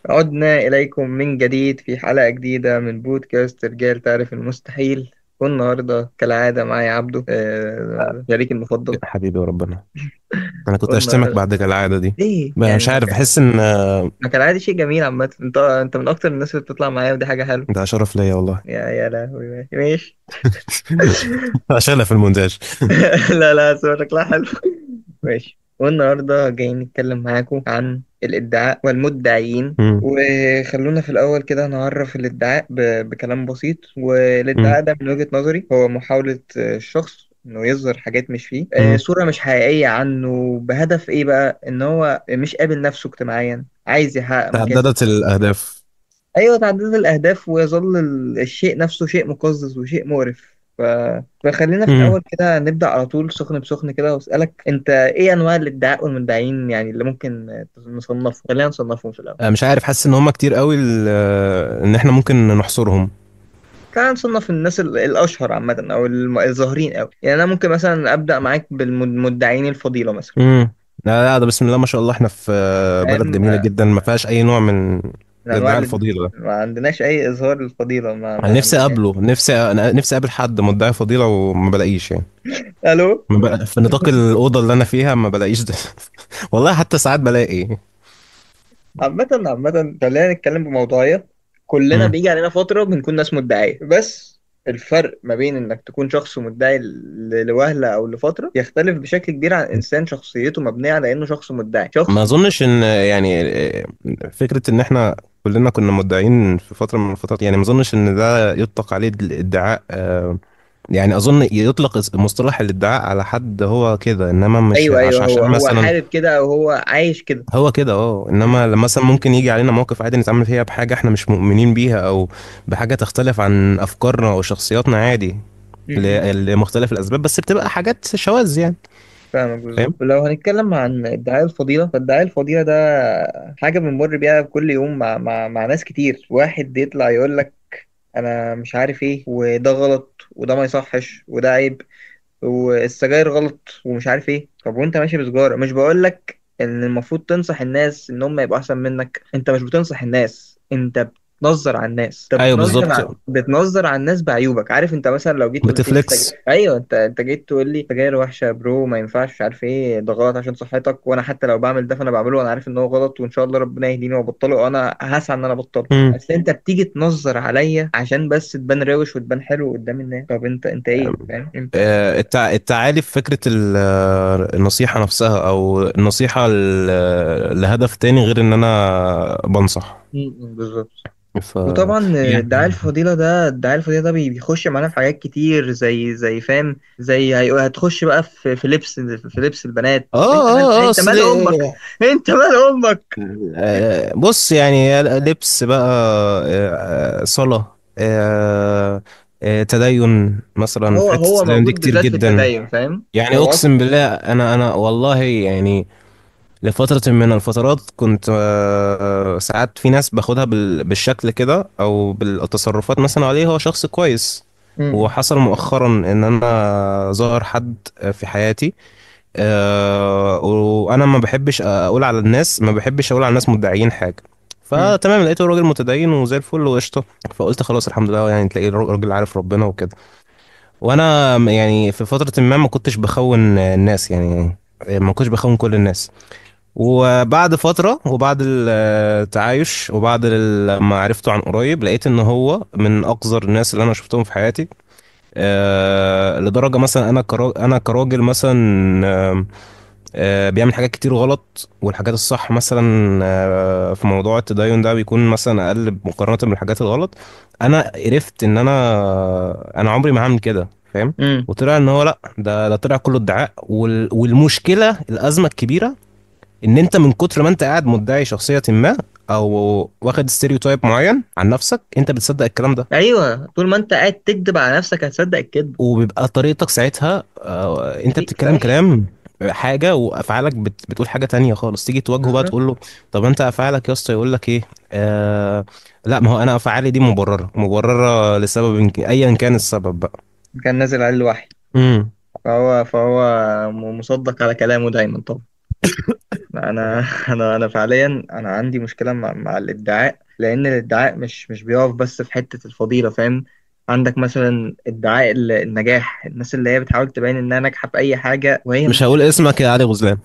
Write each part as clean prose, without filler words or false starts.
عدنا إليكم من جديد في حلقة جديدة من بودكاست رجال تعرف المستحيل. والنهاردة كالعادة معايا عبده شريكي المفضل. حبيبي وربنا. انا كنت اشتمك والنهاردة بعد العادة دي. ليه مش يعني عارف، بحس ان ما كالعادة شيء جميل عامة. انت من أكتر الناس اللي بتطلع معايا ودي حاجة حلوة. ده شرف ليا والله. يا لهوي، ماشي ماشي. اشيلها في المونتاج. لا لا، بس هو شكلها حلو. ماشي. والنهاردة جايين نتكلم معاكم عن الادعاء والمدعيين. مم. وخلونا في الأول كده نعرف الادعاء بكلام بسيط. والادعاء مم. ده من وجهة نظري هو محاولة الشخص إنه يظهر حاجات مش فيه، مم. صورة مش حقيقية عنه، بهدف إيه بقى؟ إن هو مش قابل نفسه اجتماعيا، عايز يحقق مكاسب. تعددت الاهداف. أيوة، تعدد الأهداف، ويظل الشيء نفسه شيء مقزز وشيء مقرف. فخلينا في مم. الأول كده نبدأ على طول سخن بسخن كده، وأسألك أنت إيه أنواع الادعاء والمدعين يعني اللي ممكن نصنفه؟ خلينا نصنفهم في الأول. مش عارف، حاسس ان هم كتير قوي ان احنا ممكن نحصرهم. تعال نصنف الناس الأشهر عامة أو الظاهرين أوي. يعني أنا ممكن مثلا أبدأ معاك بالمدعين الفضيلة مثلا. لا لا، ده بسم الله ما شاء الله، احنا في بلد فاهم؟ جميلة جدا ما فيهاش اي نوع من من أنواع الادعاء الفضيلة ده. ما عندناش أي إظهار للفضيلة، ما انا نفسي عندناش. اقابله، أنا نفسي اقابل حد مدعي فضيلة وما بلاقيش يعني. ألو. في نطاق الأوضة اللي أنا فيها ما بلاقيش ده. والله حتى ساعات بلاقي. عامة خلينا نتكلم بموضوعية. كلنا مم. بيجي علينا فترة بنكون ناس مدعية، بس الفرق ما بين انك تكون شخص مدعي لوهلة او لفترة يختلف بشكل كبير عن انسان شخصيته مبنية على انه شخص مدعي ما شخص. اظنش ان يعني فكره ان احنا كلنا كنا مدعين في فتره من الفترات، يعني ما اظنش ان ده يطلق عليه الادعاء. يعني اظن يطلق مصطلح الادعاء على حد هو كده، انما مش ايوه ايوه، عشان هو مثلا حابب كده او هو عايش كده. هو كده. م- انما لما مثلا ممكن يجي علينا موقف عادي نتعامل فيها بحاجه احنا مش مؤمنين بيها، او بحاجه تختلف عن افكارنا او شخصياتنا عادي، م- م. لمختلف الاسباب، بس بتبقى حاجات شواذ يعني. فاهمك فاهم. بالظبط. ولو هنتكلم عن ادعاء الفضيلة، فادعاء الفضيلة ده حاجة بنمر بيها كل يوم مع ناس كتير. واحد يطلع يقول لك انا مش عارف ايه، وده غلط وده ما يصحش وده عيب، والسجاير غلط ومش عارف ايه. طب وانت ماشي بسجارة؟ مش بقول لك ان المفروض تنصح الناس ان هم يبقوا احسن منك، انت مش بتنصح الناس، انت بتنظر على الناس. انت ايوه بالظبط. بتنظر على الناس بعيوبك. عارف انت مثلا لو جيت قلت لي بتفليكس. السجاير، ايوه، انت جيت تقول لي سجاير وحشه يا برو، ما ينفعش، مش عارف ايه، ده غلط عشان صحتك، وانا حتى لو بعمل ده فانا بعمله وانا عارف ان هو غلط، وان شاء الله ربنا يهديني وابطله، وانا هسعى ان انا ابطله. بس انت بتيجي تنظر عليا عشان بس تبان روش وتبان حلو قدام الناس. طب انت ايه؟ فاهم انت؟ التعالي في فكرة النصيحة نفسها، أو النصيحة لهدف تاني غير إن أنا بنصح. بالظبط. ف وطبعا ادعاء يعني الفضيلة ده، بيخش معانا في حاجات كتير، زي فاهم، زي هتخش بقى في لبس البنات. انت أصل مال امك؟ انت مال امك؟ بص يعني لبس بقى، صلاة، تدين مثلا، في حتة هو التدين دي موجود كتير بالذات في جدا. التدين، فاهم؟ يعني هو أقسم بالله، أنا والله يعني لفترة من الفترات كنت ساعات في ناس باخدها بالشكل كده او بالتصرفات مثلا عليه هو شخص كويس. م- وحصل مؤخرا ان انا ظهر حد في حياتي، وانا ما بحبش اقول على الناس، ما بحبش اقول على الناس مدعيين حاجة. م- فتمام، لقيته راجل متدين وزي الفل وقشطه، فقلت خلاص الحمد لله، يعني تلاقي راجل عارف ربنا وكده. وانا يعني في فترة ما كنتش بخون الناس يعني، ما كنتش بخون كل الناس. وبعد فترة وبعد التعايش وبعد ما عرفته عن قريب، لقيت ان هو من اقذر الناس اللي انا شفتهم في حياتي. لدرجة مثلا انا كراجل مثلا، بيعمل حاجات كتير غلط، والحاجات الصح مثلا في موضوع التدين ده بيكون مثلا اقل مقارنة بالحاجات الغلط. انا عرفت ان انا عمري ما هعمل كده، فاهم. م. وطلع ان هو لا، ده طلع كله ادعاء، والمشكلة الازمة الكبيرة ان انت من كتر ما انت قاعد مدعي شخصية ما، او واخد ستيريوتايب معين عن نفسك، انت بتصدق الكلام ده. ايوه، طول ما انت قاعد تكذب على نفسك هتصدق الكذب. وبيبقى طريقتك ساعتها انت دي بتتكلم فشخ. كلام حاجة، وافعالك بتقول حاجة تانية خالص. تيجي تواجهه بقى بالظبط. تقول له طب انت افعالك يا اسطى، يقول لك ايه؟ لا، ما هو انا افعالي دي مبررة لسبب ايا كان السبب بقى. كان نازل عليه الوحي. امم فهو مصدق على كلامه دايما طبعا. انا انا فعليا انا عندي مشكله مع الادعاء، لان الادعاء مش بيقف بس في حته الفضيله، فاهم؟ عندك مثلا ادعاء النجاح، الناس اللي هي بتحاول تبين انها ناجحه في اي حاجه وهي مش مش هقول اسمك يا علي غزلان.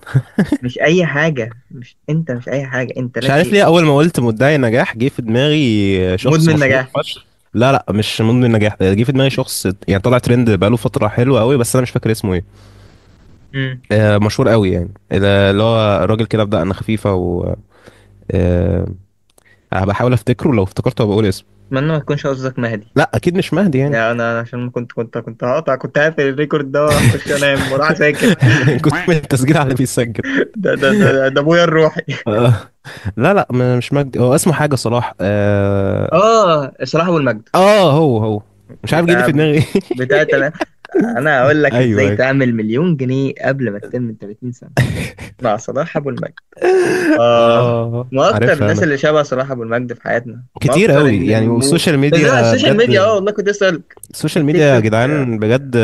مش اي حاجه، مش انت مش اي حاجه، انت لا مش عارف شيء. ليه اول ما قلت مدعي نجاح جه في دماغي شخص مدمن مشهور نجاح. فشخ. لا لا، مش مدمن نجاح، جه في دماغي شخص يعني طلع ترند بقاله فترة حلوة قوي، بس انا مش فاكر اسمه ايه. امم. مشهور قوي يعني، اللي هو الراجل كده بدقنة خفيفة و آه، بحاول افتكره، لو افتكرته بقول اسمه. اتمنى ما تكونش قصدك مهدي. لا اكيد مش مهدي يعني. يعني انا عشان ما كنت هقطع، كنت هقفل الريكورد ده واروح اخش انام واروح اذاكر. كنت من التسجيل على اللي بيسجل. ده ابويا الروحي. آه، لا لا، مش مجدي، هو اسمه حاجة صلاح اه، صلاح ابو المجد. هو مش عارف جه لي بتاع في دماغي. انا هقول لك ايوه ازاي ايوه. تعمل مليون جنيه قبل ما تتم 30 سنة مع صلاح ابو المجد. اه. اه ما اكتر عارفها الناس انا. اللي شبه صلاح ابو المجد في حياتنا، ما كتير اكتر قوي ان يعني، والسوشيال بس ميديا السوشيال ميديا، بجد. والله كنت اسالك. السوشيال التيك ميديا يا توك. جدعان بجد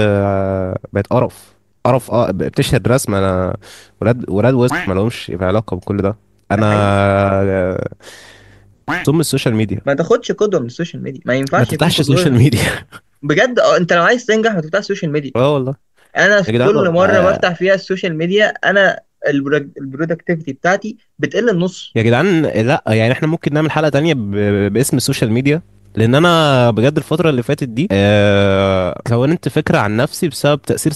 بقت قرف. قرف، بتشهد رسم. انا ولاد وسط ما لهمش علاقه بكل ده. ده انا حقيقي. ثم السوشيال ميديا. ما تاخدش قدوة من السوشيال ميديا، ما ما ينفعش يكون تفتحش السوشيال قدوة. ميديا. بجد انت لو عايز تنجح ما تفتحش السوشيال ميديا. اه والله. انا يا في جدعان كل مره بفتح فيها السوشيال ميديا انا البرودكتيفيتي بتاعتي بتقل النص. يا جدعان لا يعني احنا ممكن نعمل حلقة تانية باسم السوشيال ميديا. لان انا بجد الفترة اللي فاتت دي كونت فكرة عن نفسي بسبب تأثير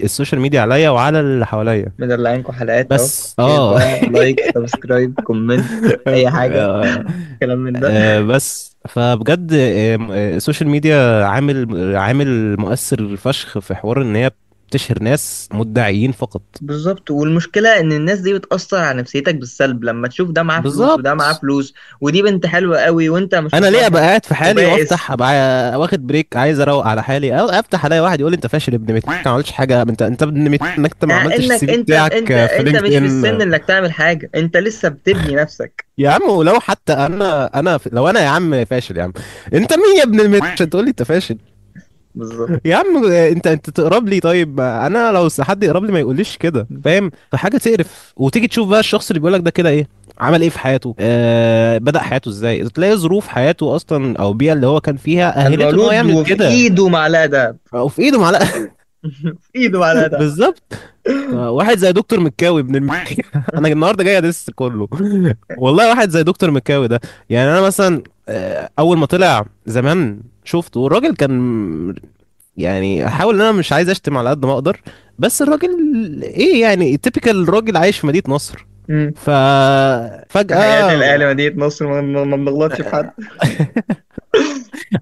السوشيال ميديا عليا وعلى اللي حواليا. مدلعينكم حلقات اهو. بس شير بقى، لايك، سبسكرايب، كومنت، اي حاجه، آه، كلام من ده. بس فبجد السوشيال ميديا عامل مؤثر فشخ في حوار ان هي بتشهر ناس مدعيين فقط. بالظبط، والمشكله ان الناس دي بتاثر على نفسيتك بالسلب لما تشوف ده معاه فلوس وده معاه بالظبط. فلوس، ودي بنت حلوه قوي وانت مش انا ليه ابقى مصاحب قاعد في حالي وبائس. وافتح ابقى واخد بريك عايز اروق على حالي، او افتح الاقي واحد يقول لي انت فاشل ابن ميت، انت ما عملتش حاجه، انت ابن ميت انك انت ما عملتش السي انك في انت بتاعك انت في انت لينكد مش في السن ان. انك تعمل حاجه، انت لسه بتبني نفسك. يا عم ولو حتى انا لو انا يا عم فاشل يا عم، انت مين يا ابن الميت عشان تقول لي انت فاشل؟ بالظبط. يا عم انت تقرب لي طيب، انا لو حد يقرب لي ما يقوليش كده، فاهم؟ فحاجه تقرف. وتيجي تشوف بقى الشخص اللي بيقول لك ده كده ايه، عمل ايه في حياته، بدأ حياته ازاي، تلاقي ظروف حياته اصلا او البيئه اللي هو كان فيها اهلته ان هو المولود يعمل وفي كده. ايده معلقه دهب. او في ايده معلقه. في ايده معلقه دهب. بالظبط. واحد زي دكتور مكاوي ابن انا النهارده جاي ادس كله. والله واحد زي دكتور مكاوي ده، يعني انا مثلا اول ما طلع زمان شفته، والراجل كان يعني احاول ان انا مش عايز اشتم على قد ما اقدر، بس الراجل ايه يعني تيبيكال راجل عايش في مدينة نصر. مم. تحياتي فجأة لأهل مدينة نصر، ما بنغلطش في حد.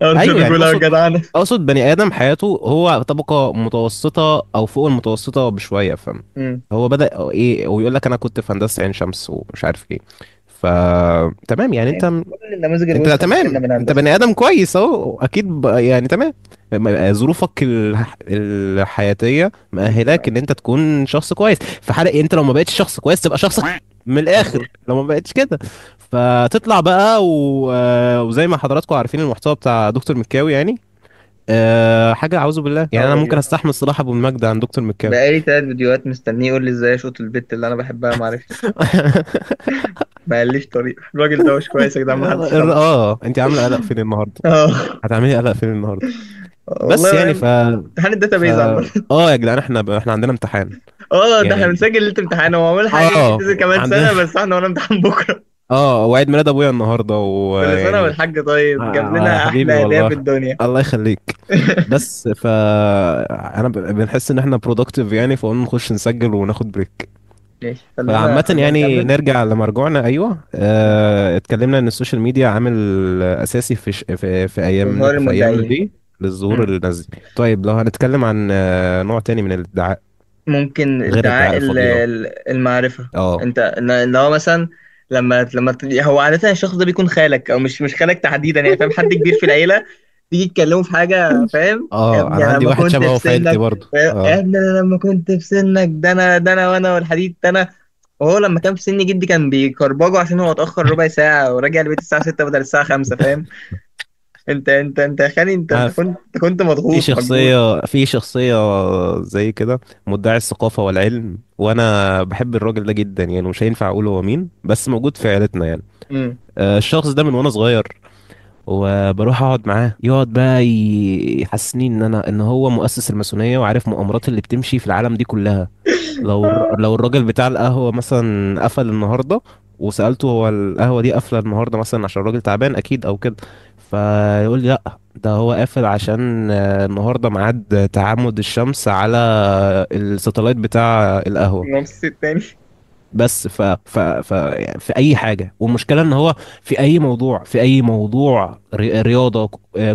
أرض ايوه يعني الرجولة والجدعنة. اقصد بني ادم حياته هو طبقة متوسطة او فوق المتوسطة بشوية، فاهم؟ مم. هو بدأ ايه ويقول لك انا كنت في هندسة عين شمس ومش عارف ايه. ف تمام يعني يعني كل النماذج انت الوسخة بتجيلنا تمام، من انت هندسة. بني ادم كويس اهو اكيد يعني تمام. ظروفك الحياتيه مأهلاك ان انت تكون شخص كويس، في حاله انت لو ما بقتش شخص كويس تبقى شخص من الاخر لو ما بقتش كده. فتطلع بقى وزي ما حضراتكم عارفين المحتوى بتاع دكتور مكاوي يعني حاجه اعوذ بالله، يعني انا اه ممكن والله. استحمل صلاح ابو المجد عن دكتور مكاوي. بقالي 3 فيديوهات مستنيه يقول لي ازاي اشوط البت اللي انا بحبها، ما عرفتش. ما قاليش طريق الراجل ده، مش كويس يا جدعان، ما حدش خلص. انت عامله قلق فين النهارده؟ اه. هتعملي قلق فين النهارده؟ بس والله يعني امتحان ف الداتابيز عامة. اه يا جدعان احنا عندنا امتحان اه، ده احنا يعني. بنسجل ليلة امتحان، هو معمول حاجة اه بتنزل كمان عندنا. سنة، بس احنا ورانا امتحان بكرة. وعيد ميلاد ابويا النهارده كل سنة ويعني والحاج طيب، جاب لنا حبيبي أحلى هدية في والله. الدنيا. الله يخليك. بس انا بنحس ان احنا برودكتيف يعني، فقلنا نخش نسجل وناخد بريك. ماشي، فعامة خلينا يعني نكمل. نرجع لمرجوعنا. ايوه اتكلمنا ان السوشيال ميديا عامل اساسي في إظهار في ايامنا المدعيين. دي للظهور مم. الناس دي. طيب لو هنتكلم عن نوع تاني من الادعاء ممكن غير ادعاء ادعاء الفضيلة. المعرفة. اه انت اللي هو مثلا هو عادة الشخص ده بيكون خالك، او مش خالك تحديدا، يعني فاهم، حد كبير في العيلة. تيجي تكلمه في حاجة، فاهم، يا اه ابني انا انا عندي لما واحد كنت في شبهه في عيلتي سنك، برضه فاهم؟ يا اه. ابني انا لما كنت في سنك، ده انا وانا والحديد ده انا. وهو لما كان في سن جدي كان بيكربجه عشان هو اتأخر ربع ساعة وراجع البيت الساعة 6 بدل الساعة 5، فاهم؟ انت يا خالي، انت عارف، كنت في مضغوط مجبور. شخصية زي كده، مدعي الثقافة والعلم، وانا بحب الراجل ده جدا يعني، مش هينفع اقول هو مين، بس موجود في عيلتنا يعني. امم. الشخص ده من وانا صغير، وبروح اقعد معاه، يقعد بقى يحسسني ان هو مؤسس الماسونية، وعارف مؤامرات اللي بتمشي في العالم دي كلها. لو الراجل بتاع القهوة مثلا قفل النهاردة، وسألته هو القهوة دي قافلة النهاردة مثلا عشان الراجل تعبان أكيد أو كده، فيقول لي لأ، ده هو قافل عشان النهاردة ميعاد تعامد الشمس على الساتلايت بتاع القهوة. رمسيس التاني. بس يعني في أي حاجة، والمشكلة إن هو في أي موضوع، رياضة،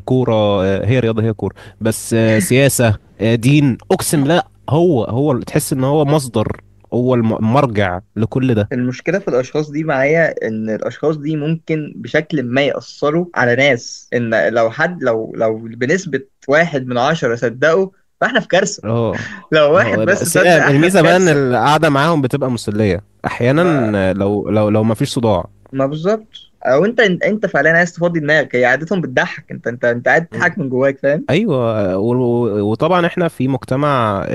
كورة، هي رياضة هي كورة، بس سياسة، دين، أقسم لا، هو اللي تحس إن هو مصدر، هو المرجع لكل ده. المشكلة في الأشخاص دي معايا إن الأشخاص دي ممكن بشكل ما يأثروا على ناس، إن لو حد لو بنسبة 1 من 10 صدقوا، فإحنا في كارثة. اه. لو واحد هو بس بس هي صدق إحنا في الميزة بقى إن كارثة. القعدة معاهم بتبقى مسلية أحيانا، ما لو ما فيش صداع. ما بالظبط. أو أنت فعليا عايز تفضي دماغك، هي عادتهم بتضحك، أنت قاعد تضحك من جواك، فاهم؟ ايوه، وطبعا احنا في مجتمع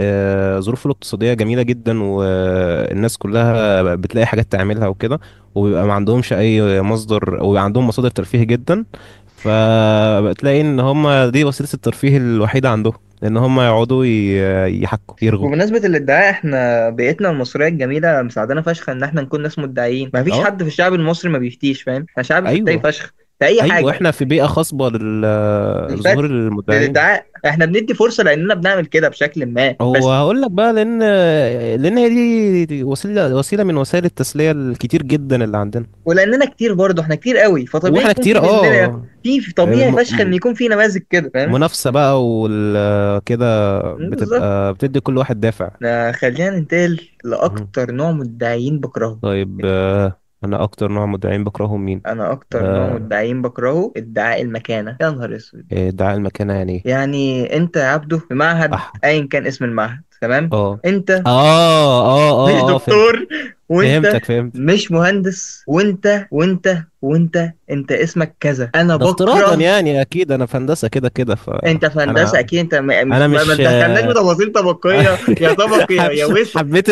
ظروفه الاقتصاديه جميله جدا، والناس كلها بتلاقي حاجات تعملها وكده، وبيبقى ما عندهمش اي مصدر، وبيبقى عندهم مصادر ترفيه جدا، فبتلاقي ان هم دي وسيله الترفيه الوحيده عندهم، ان هم يقعدوا يحكوا يرغوا. وبمناسبة الادعاء، احنا بيئتنا المصرية الجميلة مساعدانا فشخ ان احنا نكون ناس مدعيين. ما فيش اه. حد في الشعب المصري ما بيفتيش، فاهم؟ احنا شعب فتاي ايوه. فشخ في اي ايوه، حاجة. احنا في بيئه خصبه لظهور الفتي، المدعين. للادعاء، احنا بندي فرصة لاننا بنعمل كده بشكل ما هو بس. هقول لك بقى، لان هي دي وسيله من وسائل التسليه الكتير جدا اللي عندنا. ولاننا كتير برضه، احنا كتير قوي، فطبيعي واحنا يكون كتير، في مننا، اه. في طبيعي فشخ ان يكون في نماذج كده، فاهم؟ منافسه بقى كده، بالظبط. بتبقى بتدي كل واحد دافع. خلينا ننتقل مم. لاكتر نوع مدعيين بكرهه. طيب، انا اكتر نوع مدعين بكرههم مين؟ انا اكتر نوع آه، مدعيين بكرهه ادعاء المكانة. يا نهار اسود. ادعاء المكانه يعني ايه؟ يعني انت يا عبده في معهد أح... ايا كان اسم المعهد، تمام؟ اه انت مش فهمتك. دكتور، وانت فهمت. مش مهندس، وانت اسمك كذا. انا ده افتراضا بكره. يعني، اكيد انا في هندسه كده كده، انت في هندسه فانا اكيد، انت مش انا ما مش تدخلناش بتفاصيل طبقيه، يا طبقي يا وسخ. حبيت.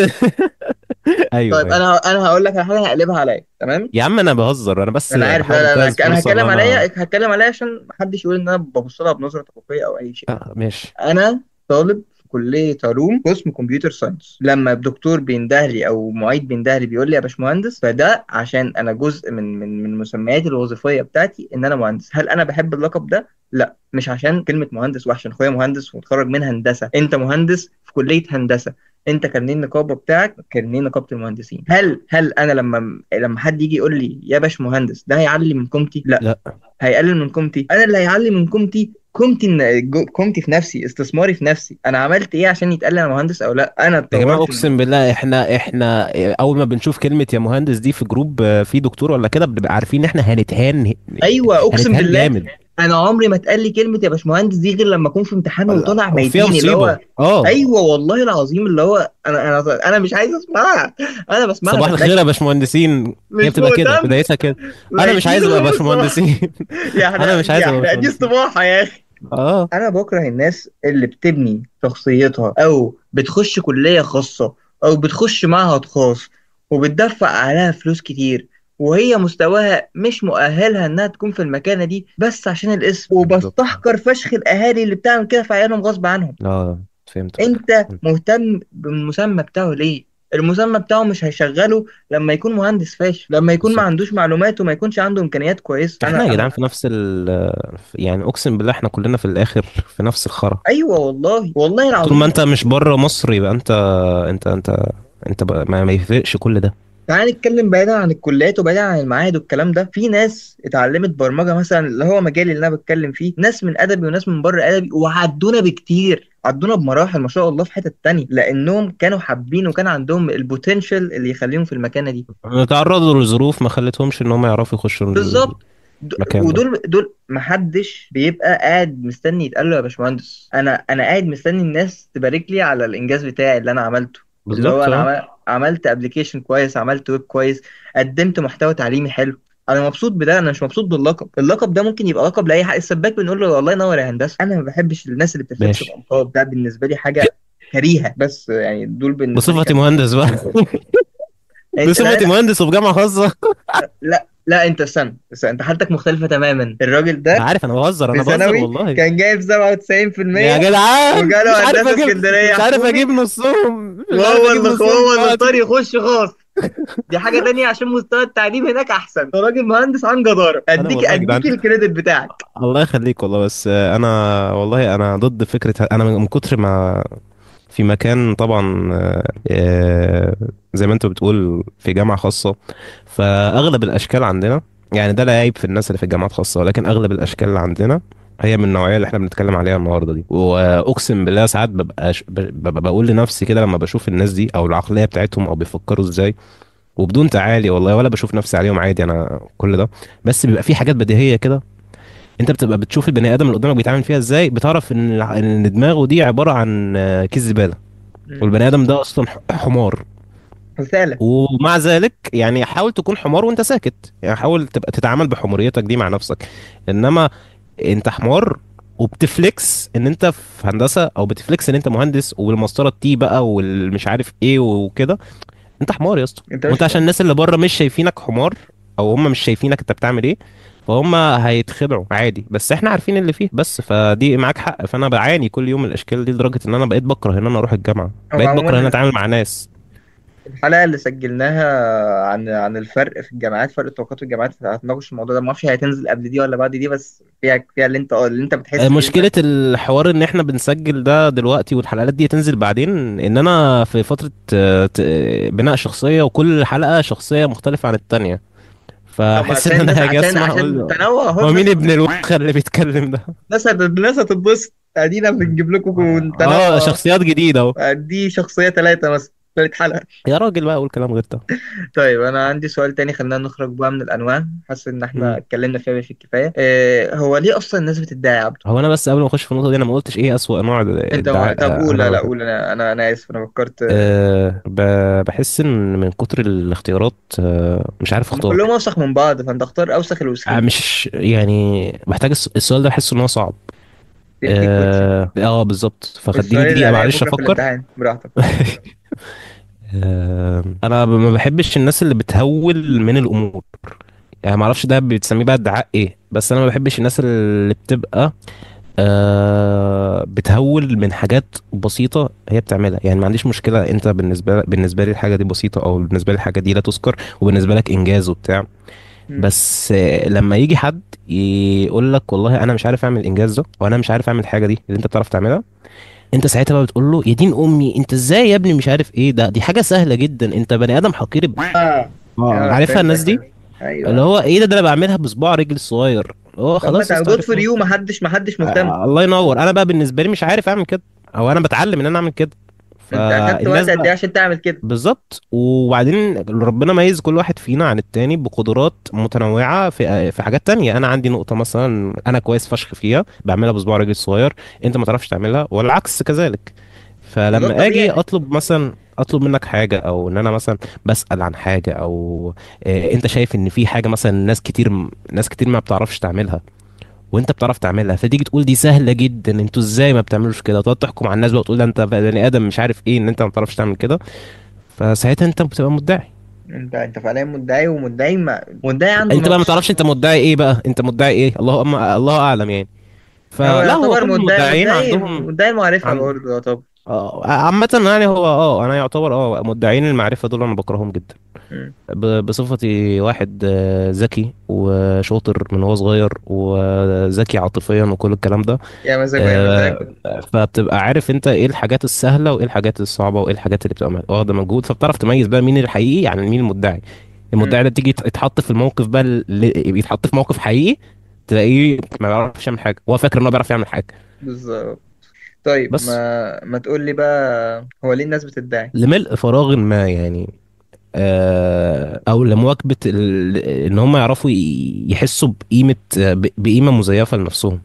ايوه، طيب ايوه. انا هقول لك على حاجه هقلبها عليا، تمام؟ يا عم انا بهزر، انا بس انا عارف، لا بحاول لا انتهز انا فرصة ان انا. هتكلم عليا عشان محدش يقول ان انا ببص لها بنظره طبقيه او اي شيء. ماشي. انا طالب في كليه علوم قسم كمبيوتر ساينس. لما الدكتور بيندهلي او معيد بيندهلي بيقول لي يا باشمهندس، فده عشان انا جزء من مسمياتي الوظيفيه بتاعتي ان انا مهندس. هل انا بحب اللقب ده؟ لا، مش عشان كلمه مهندس وحشه، اخويا مهندس ومتخرج من هندسه، انت مهندس في كليه هندسه، انت كارنيه النقابه بتاعك كارنيه نقابه المهندسين. هل انا لما حد يجي يقول لي يا باش مهندس، ده هيعلي من قيمتي؟ لا. لا هيقلل من قيمتي؟ انا اللي هيعلي من قيمتي قيمتي، قيمتي في نفسي، استثماري في نفسي. انا عملت ايه عشان يتقال لي انا مهندس او لا؟ انا يا جماعة، اتطورت اقسم بالله، احنا اول ما بنشوف كلمة يا مهندس دي في جروب فيه دكتور ولا كده، بنبقى عارفين ان احنا ايوه اقسم هنتهان بالله. جامد. انا عمري ما اتقال لي كلمه يا باشمهندس دي غير لما اكون في امتحان لا، وطالع وفيها ميتيني، اللي مصيبة، هو اه. ايوه والله العظيم، اللي هو انا مش عايز اسمعها. انا بسمعها صباح الخير بتنك. يا باشمهندسين. هي مش بتبقى كده مهتم. بدايتها كده. انا مش ميتين عايز ابقى الصبح. باشمهندسين. انا مش عايز ابقى دي باشمهندسين. استباحه يا اخي. اه. انا بكره الناس اللي بتبني شخصيتها او بتخش كلية خاصة او بتخش معهد خاص وبتدفع عليها فلوس كتير، وهي مستواها مش مؤهلها انها تكون في المكانة دي بس عشان الاسم. بالظبط. وبستحقر فشخ الاهالي اللي بتعمل كده في عيالهم غصب عنهم. اه، فهمتك. انت مهتم بالمسمى بتاعه ليه؟ المسمى بتاعه مش هيشغله لما يكون مهندس فاشل، لما يكون ما بالظبط. عندوش معلومات وما يكونش عنده امكانيات كويسة. احنا يا انا جدعان في نفس يعني اقسم بالله احنا كلنا في الاخر في نفس الخرا. ايوه والله والله طول ما العظيم. انت مش بره مصر يبقى انت انت بقى ما يفرقش كل ده. تعال نتكلم بعيدا عن الكليات وبعيدا عن المعاهد والكلام ده. في ناس اتعلمت برمجة مثلا، اللي هو مجالي اللي انا بتكلم فيه، ناس من ادبي وناس من بره ادبي، وعدونا بكتير، عدونا بمراحل ما شاء الله في حتة تانية، لانهم كانوا حابين وكان عندهم البوتنشال اللي يخليهم في المكانة دي. تعرضوا لظروف ما خلتهمش ان هم يعرفوا يخشوا بالظبط. المكان ده. ودول محدش بيبقى قاعد مستني يتقال له يا باشمهندس. انا قاعد مستني الناس تبارك لي على الانجاز بتاعي اللي انا عملته، اللي هو بالظبط، انا اه. عملت ابلكيشن كويس، عملت ويب كويس، قدمت محتوى تعليمي حلو، انا مبسوط بده، انا مش مبسوط باللقب. اللقب ده ممكن يبقى لقب لاي حق، السباك بنقول له والله ينور يا هندسه. انا ما بحبش الناس اللي بتفلكس ماشي. الالقاب، ده بالنسبه لي حاجه كريهه، بس يعني دول بالنسبه لي بصفتي كام. مهندس بقى. انت لا بصفتي لا مهندس وفي جامعة خاصة. لا لا، انت استنى، انت حالتك مختلفه تماما. الراجل انا ده عارف، انا بهزر، في انا بهزر ثانوي والله. كان جايب يا 97% جدعان مش وجاله عارف هندسه اجيب، اسكندريه مش عارف حكومي، اجيب نصهم، مش عارف وهو اجيب اللي نصهم هو اللي اختار دلوقتي. يخش خاص. دي حاجه تانية عشان مستوى التعليم هناك احسن. ده راجل مهندس عن جداره، انا اديك والله يا جدعان، اديك الكريدت بتاعك. الله يخليك والله. بس انا والله انا ضد فكره. انا من كتر ما في مكان طبعا، زي ما انت بتقول في جامعه خاصه، فاغلب الاشكال عندنا، يعني ده لا يعيب في الناس اللي في الجامعات الخاصه، ولكن اغلب الاشكال اللي عندنا هي من النوعيه اللي احنا بنتكلم عليها النهارده دي. واقسم بالله ساعات ببقى بقول لنفسي كده لما بشوف الناس دي او العقليه بتاعتهم او بيفكروا ازاي، وبدون تعالي والله، ولا بشوف نفسي عليهم، عادي انا كل ده. بس بيبقى في حاجات بديهيه كده، انت بتبقى بتشوف البني ادم اللي قدامك بيتعامل فيها ازاي، بتعرف ان دماغه دي عباره عن كيس زباله، مم. والبني ادم ده اصلا حمار. رساله. ومع ذلك يعني حاول تكون حمار وانت ساكت، يعني حاول تبقى تتعامل بحموريتك دي مع نفسك. انما انت حمار وبتفليكس ان انت في هندسه، او بتفليكس ان انت مهندس، والمسطره التي بقى والمش عارف ايه وكده، انت حمار يا اسطى. انت وانت مش عشان الناس اللي بره مش شايفينك حمار، او هم مش شايفينك انت بتعمل ايه، فهم هيتخدعوا عادي، بس احنا عارفين اللي فيه بس. فدي معاك حق، فانا بعاني كل يوم من الاشكال دي لدرجه ان انا بقيت بكره ان انا اروح الجامعه، هو بقيت بكره ان انا عموما اتعامل مع ناس. الحلقه اللي سجلناها عن الفرق في الجامعات، فرق الطبقات في الجامعات، هتناقش الموضوع ده. ما اعرفش هي هتنزل قبل دي ولا بعد دي، بس فيها اللي انت بتحس اللي انت. مشكله الحوار ان احنا بنسجل ده دلوقتي والحلقات دي تنزل بعدين، ان انا في فتره بناء شخصيه، وكل حلقه شخصيه مختلفه عن التانية، طب فاحس ان عشان انا الناس، هاجي عشان اسمع اقول عشان تنوع اهو هو الناس. مين ابن الوخر اللي بيتكلم ده. الناس هتتبسط، ادينا بنجيب لكم اه تنوع. شخصيات جديده اهو. دي شخصيه ثلاثه مثلا، ثالث حلقه. يا راجل بقى اقول كلام غير ده. طيب انا عندي سؤال تاني، خلينا نخرج بقى من الانواع، حاسس ان احنا مم. اتكلمنا فيها في الكفايه. هو ليه اصلا الناس بتدعي يا عبده؟ هو انا بس قبل ما اخش في النقطه دي، انا ما قلتش ايه اسوأ انواع انت ما... الادعاء. طب قول، لا انا لا قول، انا اسف، انا فكرت. بحس ان من كتر الاختيارات مش عارف هم اختار. كلهم اوسخ من بعض، فانت اختار اوسخ الوسخين. مش يعني محتاج السؤال ده، بحس ان هو صعب. 50 كويسين. بالظبط، فخليني والسؤال اللي دقيقه عليا معلش بكره في افكر. الامتحان براحتك. انا ما بحبش الناس اللي بتهول من الامور، يعني ما اعرفش ده بتسميه بقى ادعاء ايه، بس انا ما بحبش الناس اللي بتبقى بتهول من حاجات بسيطة هي بتعملها. يعني ما عنديش مشكلة، انت بالنسبة لي الحاجة دي بسيطة، او بالنسبة لي الحاجة دي لا تذكر، وبالنسبة لك انجاز وبتاع. مم. بس لما يجي حد يقول لك والله انا مش عارف اعمل الانجاز ده، وانا مش عارف اعمل الحاجة دي اللي انت بتعرف تعملها، انت ساعتها بقى بتقول له يا دين امي انت ازاي يا ابني مش عارف ايه ده، دي حاجة سهلة جدا، انت بني ادم حقير عارفها الناس فهمتك دي، فهمت. اللي ايوه. هو ايه ده انا بعملها بصباع رجلي الصغير، هو طب ما خلاص يا اسطى جود فور عرفنا. يو، ما حدش مهتم. الله ينور. انا بقى بالنسبه لي مش عارف اعمل كده، او انا بتعلم ان انا اعمل كده. انت اخدت وقت فالناس قد ايه بقى عشان تعمل كده؟ بالظبط. وبعدين ربنا ميز كل واحد فينا عن التاني بقدرات متنوعه في حاجات تانية. انا عندي نقطه مثلا انا كويس فشخ فيها بعملها بصباع رجلي الصغير، انت ما تعرفش تعملها، والعكس كذلك. وده فلما اجي الطبيعي. اطلب مثلا، اطلب منك حاجه، او ان انا مثلا بسأل عن حاجه، او انت شايف ان في حاجه مثلا ناس كتير ما بتعرفش تعملها، وانت بتعرف تعملها، فتيجي تقول دي سهله جدا، انتوا ازاي ما بتعملوش كده، وتقعد تحكم على الناس بقى وتقول ده انت بني ادم مش عارف ايه ان انت ما بتعرفش تعمل كده، فساعتها انت بتبقى مدعي. انت فعليا مدعي، مدعي عنده انت بقى ما نقص. تعرفش انت مدعي ايه بقى، انت مدعي ايه، الله اعلم يعني. هو فلا، هو يعتبر كل مدعي المدعيين مدعي عندهم مدعي المعرفة عن برضه يعتبر. عامة يعني هو انا يعتبر مدعين المعرفة دول انا بكرههم جدا. مم. بصفتي واحد ذكي وشاطر من هو صغير، وذكي عاطفيا وكل الكلام ده. يا مزاجه يا مزاجه. آه، فبتبقى عارف انت ايه الحاجات السهله وايه الحاجات الصعبه وايه الحاجات اللي بتبقى واخده مجهود، فبتعرف تميز بقى مين الحقيقي يعني مين المدعي. مم. المدعي ده تيجي يتحط في الموقف بقى، اللي بيتحط في موقف حقيقي، تلاقيه ما بيعرفش يعمل حاجه، هو فاكر انه بيعرف يعمل حاجه. بالظبط. طيب بس ما تقول لي بقى، هو ليه الناس بتدعي؟ لملء فراغ ما يعني، او لمواكبه ان هم يعرفوا يحسوا بقيمه، بقيمه مزيفه لنفسهم.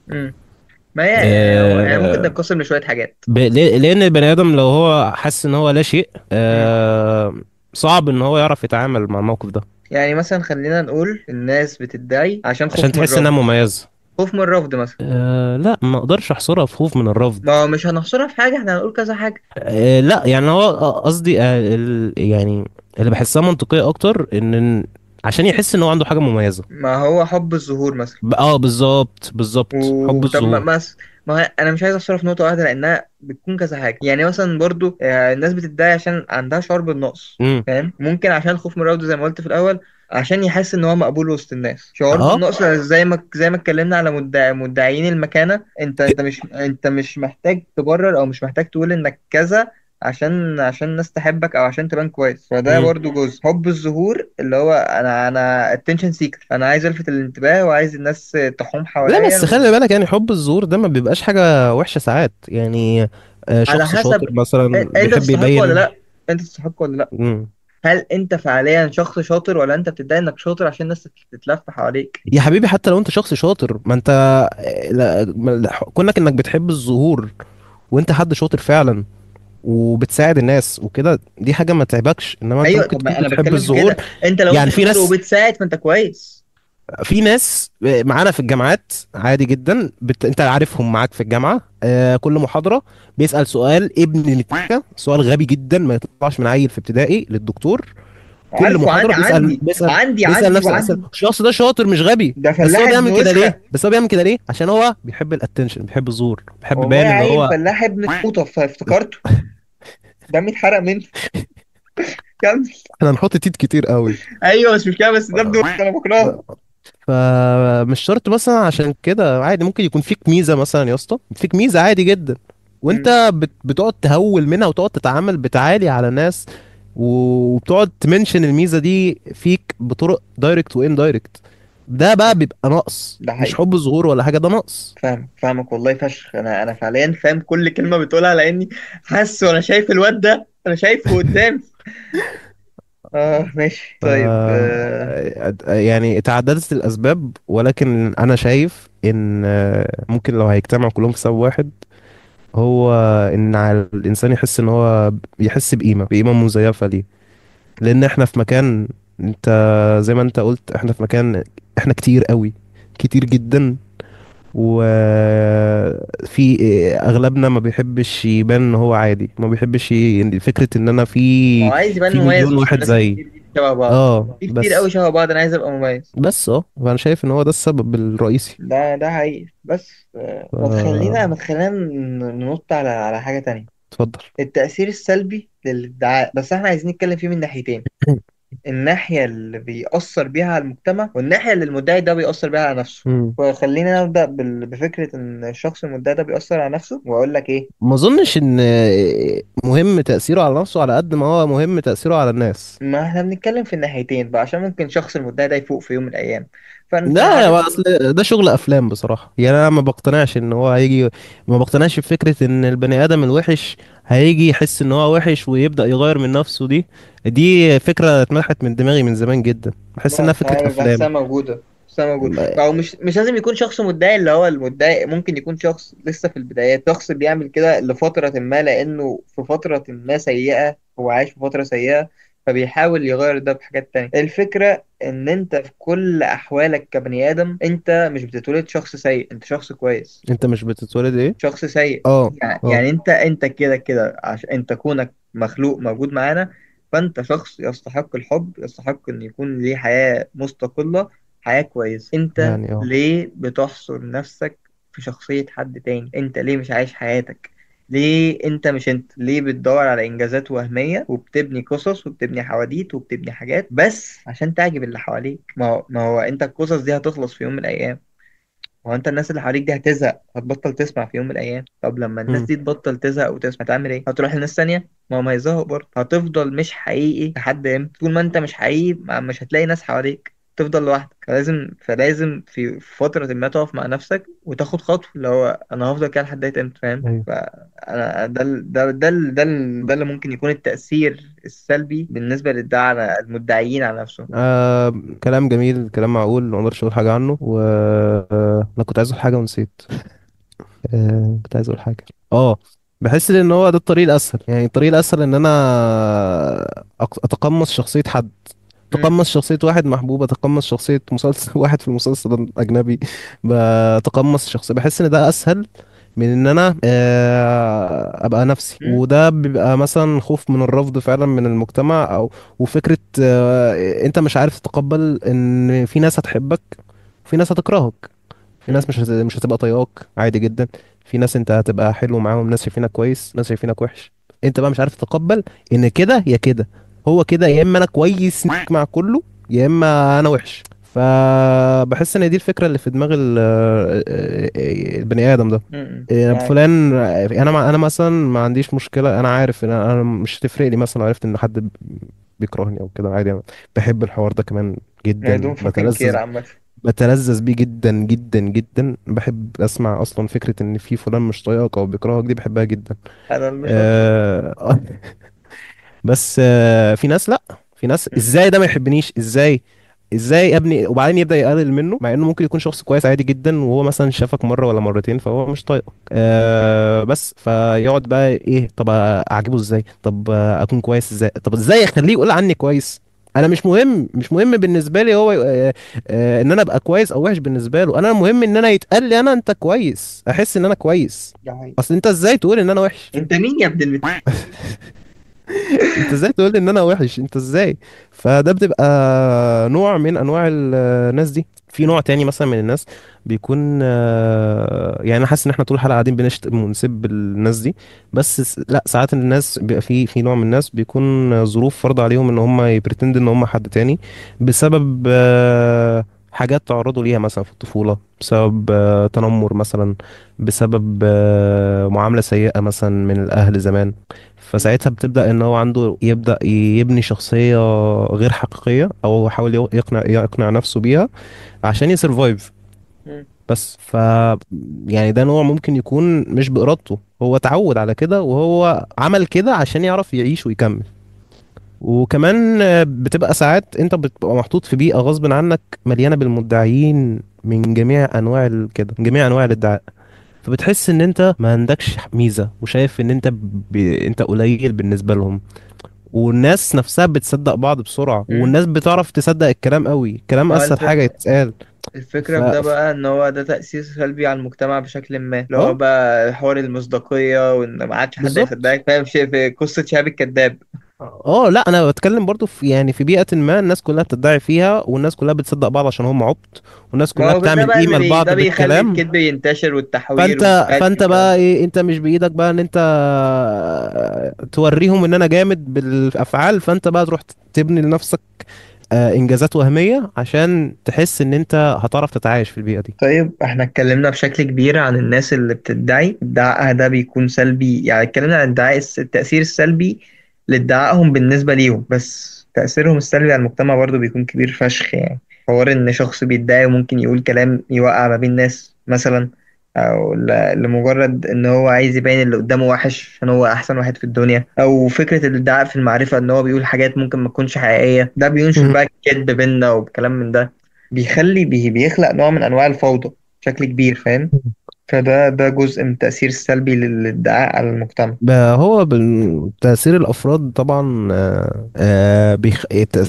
مم. ما هي يعني ممكن آه، تنقسم لشوية حاجات. لان البني ادم لو هو حاسس ان هو لا شيء، مم. صعب ان هو يعرف يتعامل مع الموقف ده. يعني مثلا خلينا نقول الناس بتدعي عشان عشان خوف من تحس انها الرفض. مميزة. خوف من الرفض مثلا. لا، ما اقدرش احصرها في خوف من الرفض. ما هو مش هنحصرها في حاجة، احنا هنقول كذا حاجة. لا يعني هو قصدي يعني اللي بحسها منطقية اكتر عشان يحس ان هو عنده حاجة مميزة. ما هو حب الظهور مثلا. بالظبط بالظبط، حب وطب الظهور. ما هو انا مش عايز احصرها في نقطة واحدة لانها بتكون كذا حاجة. يعني مثلا برضو الناس بتدعي عشان عندها شعور بالنقص. امم. فاهم؟ ممكن عشان الخوف من الرفض زي ما قلت في الاول، عشان يحس ان هو مقبول وسط الناس. شعور اه. بالنقص زي ما اتكلمنا على مدعيين المكانة. انت مش محتاج تبرر او مش محتاج تقول انك كذا عشان الناس تحبك او عشان تبان كويس. فده امم. برضو جزء حب الظهور، اللي هو انا attention seeker، انا عايز الفت الانتباه وعايز الناس تحوم لا حواليا بس خلي بالك، يعني حب الظهور ده ما بيبقاش حاجة وحشة ساعات يعني. على شخص حسب. شاطر مثلا انت بيحب تستحق ولا يبين. لا؟ انت تستحق ولا لا؟ مم. هل انت فعليا شخص شاطر، ولا انت بتدعي انك شاطر عشان الناس تتلف حواليك؟ يا حبيبي، حتى لو انت شخص شاطر، ما انت لا كونك انك بتحب الظهور وانت حد شاطر فعلا وبتساعد الناس وكده، دي حاجة ما تعبكش. انما انت ايوه، ممكن طب تكون ما انا بتحب بتكلم في الظهور. كده. انت لو انت يعني في شاطر ناس وبتساعد فانت كويس. في ناس معانا في الجامعات عادي جدا، انت عارفهم معاك في الجامعة، كل محاضرة بيسأل سؤال ابن نتيجة، سؤال غبي جدا ما يطلعش من عيل في ابتدائي للدكتور. كل عارفه، محاضرة بيسأل عندي بيسأل عندي بيسأل عندي نفس الأسئلة. وعندي. الشخص ده شاطر مش غبي، ده فلاح ابن وسخة. بس هو بيعمل كده ليه؟ عشان هو بيحب الاتنشن، بيحب الظهور، بيحب والله يبين ان عيل هو. فلاح ابن قوطة فافتكرته. دمي اتحرق منه. كمل. احنا هنحط تيت كتير قوي. ايوه مش مشكلة، بس ده ابن وسخة انا بكرهه. فمش شرط مثلا عشان كده، عادي ممكن يكون فيك ميزة مثلا يا اسطى، فيك ميزة عادي جدا، مم. وانت بتقعد تهول منها وتقعد تتعامل بتعالي على ناس، وبتقعد تمنشن الميزة دي فيك بطرق دايركت وان دايركت. ده بقى بيبقى نقص، ده مش حقيقي. حب ظهور ولا حاجة، ده نقص. فاهمك والله فشخ. انا فعليا فاهم كل كلمه بتقولها، لاني حاسس وانا شايف الواد ده، انا شايفه قدامي. اه ماشي ف طيب يعني تعددت الأسباب، ولكن أنا شايف إن ممكن لو هيجتمعوا كلهم في سبب واحد، هو إن على الإنسان يحس إن هو يحس بقيمة مزيفة ليه. لأن إحنا في مكان، أنت زي ما أنت قلت، إحنا في مكان، إحنا كتير قوي، كتير جدا. وفي اغلبنا ما بيحبش يبان ان هو عادي، ما بيحبش فكرة ان انا ما هو في عايز يبان في مميز مليون وسط واحد الناس زيي. الكتير دي شبه بعض. اه في كتير قوي بس. شبه بعض، انا عايز ابقى مميز. فانا شايف ان هو ده السبب الرئيسي. ده حقيقي. بس ما تخلينا ننط على حاجه تانية. اتفضل. التأثير السلبي للادعاء، بس احنا عايزين نتكلم فيه من ناحيتين. الناحية اللي بيأثر بيها على المجتمع، والناحية اللي المدعي ده بيأثر بيها على نفسه. مم. فخلينا نبدأ بفكرة إن الشخص المدعي ده بيأثر على نفسه، وأقول لك إيه. ما اظنش ان مهم تأثيره على نفسه على قد ما هو مهم تأثيره على الناس. ما إحنا بنتكلم في الناحيتين بقى، عشان ممكن شخص المدعي ده يفوق في يوم من الأيام. فأنت لا يا عارف. اصل ده شغل افلام بصراحه، يعني انا ما بقتنعش ان هو هيجي، ما بقتنعش بفكره ان البني ادم الوحش هيجي يحس ان هو وحش ويبدا يغير من نفسه. دي فكره اتمحت من دماغي من زمان جدا، بحس لا انها مش فكره عارف، افلام. بحسها موجودة. بحسها موجودة. ما- أو مش لازم يكون شخص مدعي. اللي هو المدعي ممكن يكون شخص لسه في البدايات، شخص بيعمل كده لفترة ما لأنه في فترة ما سيئة، هو عايش في فترة سيئة، فبيحاول يغير ده بحاجات تانية. الفكرة إن أنت في كل أحوالك كبني آدم، أنت مش بتتولد شخص سيء، أنت شخص كويس. انت مش بتتولد ايه؟ شخص سيء. اه. اه. يعني انت كده كده، عشان انت كونك مخلوق موجود معانا، فانت شخص يستحق الحب، يستحق ان يكون ليه حياة مستقلة، حياة كويسة. انت يعني ليه بتحصر نفسك في شخصية حد تاني؟ انت ليه مش عايش حياتك؟ ليه انت مش انت؟ ليه بتدور على انجازات وهمية، وبتبني قصص، وبتبني حواديت، وبتبني حاجات بس عشان تعجب اللي حواليك؟ ما هو انت القصص دي هتخلص في يوم من الايام. هو انت الناس اللي حواليك دي هتبطل تسمع في يوم من الايام. طب لما الناس امم. دي تبطل تزهق وتسمع، تعمل ايه؟ هتروح لناس تانية؟ ما هيزهق برضه. هتفضل مش حقيقي لحد امتى؟ طول ما انت مش حقيقي مش هتلاقي ناس حواليك، تفضل لوحدك. فلازم في فترة ما تقف مع نفسك وتاخد خطوة، اللي هو انا هفضل كده لحد امتى؟ فاهم؟ ايوه. فانا ده اللي ممكن يكون التأثير السلبي بالنسبة على المدعيين على نفسهم. آه كلام جميل، كلام معقول، ما اقدرش اقول حاجه عنه. انا كنت عايز اقول حاجه ونسيت. كنت عايز اقول حاجه. اه بحس ان هو ده الطريق الاسهل، يعني الطريق الاسهل ان انا اتقمص شخصيه حد، مم. بتقمص شخصية واحد محبوب، بتقمص شخصية مسلسل واحد في المسلسل الأجنبي، بتقمص شخصية. بحس إن ده أسهل من إن أنا أبقى نفسي. مم. وده بيبقى مثلا خوف من الرفض فعلا من المجتمع، أو وفكرة أنت مش عارف تتقبل إن في ناس هتحبك وفي ناس هتكرهك. في مم. ناس مش هتبقى طايقاك، عادي جدا. في ناس انت هتبقى حلو معاهم، ناس شايفينك كويس، ناس شايفينك وحش. انت بقى مش عارف تتقبل ان كده يا كده. هو كده، يا اما انا كويس مع كله، يا اما انا وحش. فبحس ان دي الفكره اللي في دماغ البني ادم ده. مم. معاك. فلان، انا مثلا ما عنديش مشكله، انا عارف ان انا مش هتفرق لي مثلا لو عرفت ان حد بيكرهني او كده، عادي. أنا بحب الحوار ده كمان I جدا، don't fucking care عامة. بتلذذ بيه جدا جدا جدا. بحب اسمع اصلا فكره ان في فلان مش طايقك او بيكرهك، دي بحبها جدا. أنا مش أكتر. آه بس في ناس لا. في ناس مم. ازاي ده ما يحبنيش؟ ازاي يا ابني؟ وبعدين يبدا يقلل منه، مع انه ممكن يكون شخص كويس عادي جدا، وهو مثلا شافك مره ولا مرتين فهو مش طايقك. بس فيقعد بقى ايه؟ طب اعجبه ازاي؟ طب اكون كويس ازاي؟ طب ازاي اخليه يقول عني كويس؟ انا مش مهم بالنسبه لي هو ان انا ابقى كويس او وحش بالنسبه له. انا المهم ان انا يتقال لي انا انت كويس، احس ان انا كويس. ده حقيقي. اصل انت ازاي تقول ان انا وحش؟ أنت مين يا ابن انت ازاي تقول لي ان انا وحش؟ انت ازاي؟ فده بتبقى نوع من انواع الناس دي. في نوع تاني مثلا من الناس بيكون يعني انا حاسس ان احنا طول الحلقه قاعدين بنشتم ونسب الناس دي. بس لا، ساعات الناس بيبقى في نوع من الناس بيكون ظروف فرض عليهم ان هم يبرتند ان هم حد تاني، بسبب حاجات تعرضوا ليها مثلا في الطفوله، بسبب تنمر مثلا، بسبب معامله سيئه مثلا من الاهل زمان. فساعتها بتبدأ ان هو يبدأ يبني شخصية غير حقيقية، او هو يحاول يقنع نفسه بيها عشان يسرفايف. مم. بس يعني ده نوع ممكن يكون مش بإرادته، هو اتعود على كده وهو عمل كده عشان يعرف يعيش ويكمل. وكمان بتبقى ساعات انت بتبقى محطوط في بيئة غصب عنك مليانة بالمدعيين من جميع انواع كده، من جميع انواع الادعاء. فبتحس ان انت ما عندكش ميزة، وشايف ان انت قليل بالنسبة لهم. والناس نفسها بتصدق بعض بسرعة، مم. والناس بتعرف تصدق الكلام قوي، الكلام ما هو اسهل حاجة يتقال. الفكرة ف... في ده ف... بقى ان هو ده تأثير سلبي على المجتمع بشكل ما، اللي هو اه بقى حوار المصداقية وان ما عادش حد بالظبط. هيصدقك، فاهم؟ شيء في قصة شهاب الكذاب. اه لا، انا بتكلم برضو في يعني في بيئة ما الناس كلها بتدعي فيها، والناس كلها بتصدق بعض عشان هم عبط، والناس ما كلها هو ده بتعمل بقى قيمة ده لبعض بيخلي بالكلام. الكذب ينتشر والتحوير والغش فانت والكلام بقى ده. ايه؟ انت مش بايدك بقى ان انت توريهم ان انا جامد بالافعال، فانت بقى تروح تبني لنفسك انجازات وهمية عشان تحس ان انت هتعرف تتعايش في البيئة دي. طيب احنا اتكلمنا بشكل كبير عن الناس اللي بتدعي ادعائها ده بيكون سلبي، يعني اتكلمنا عن التأثير السلبي لادعائهم بالنسبة ليهم، بس تأثيرهم السلبي على المجتمع برضه بيكون كبير فشخ يعني. حوار ان شخص بيدعي وممكن يقول كلام يوقع ما بين ناس مثلا، او لمجرد ان هو عايز يبين اللي قدامه وحش عشان هو احسن واحد في الدنيا، او فكرة الادعاء في المعرفة ان هو بيقول حاجات ممكن ما تكونش حقيقية، ده بينشر مم. بقى الكذب بينا وبكلام من ده. بيخلق نوع من انواع الفوضى بشكل كبير، فاهم؟ فده جزء من التأثير السلبي للادعاء على المجتمع. هو بتأثير الأفراد طبعا.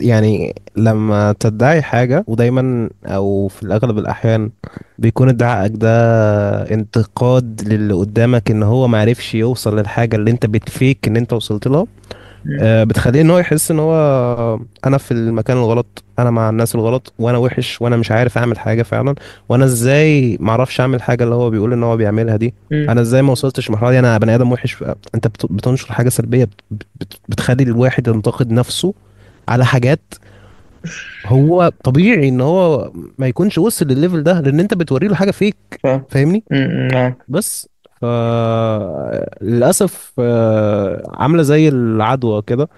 يعني لما تدعي حاجة، ودايما أو في الأغلب الأحيان بيكون ادعائك ده انتقاد للي قدامك إن هو معرفش يوصل للحاجة اللي أنت بتفيك إن أنت وصلت لها. مم. بتخليه ان هو يحس ان هو انا في المكان الغلط، انا مع الناس الغلط، وانا وحش، وانا مش عارف اعمل حاجه فعلا. وانا ازاي ما اعرفش اعمل حاجه اللي هو بيقول ان هو بيعملها دي؟ مم. انا ازاي ما وصلتش المرحله دي؟ انا بني ادم وحش. انت بتنشر حاجه سلبيه، بتخلي الواحد ينتقد نفسه على حاجات هو طبيعي ان هو ما يكونش وصل للليفل ده، لان انت بتوري له حاجه فيك. ف... فاهمني؟ معاك. بس ف للاسف عامله زي العدوى كده.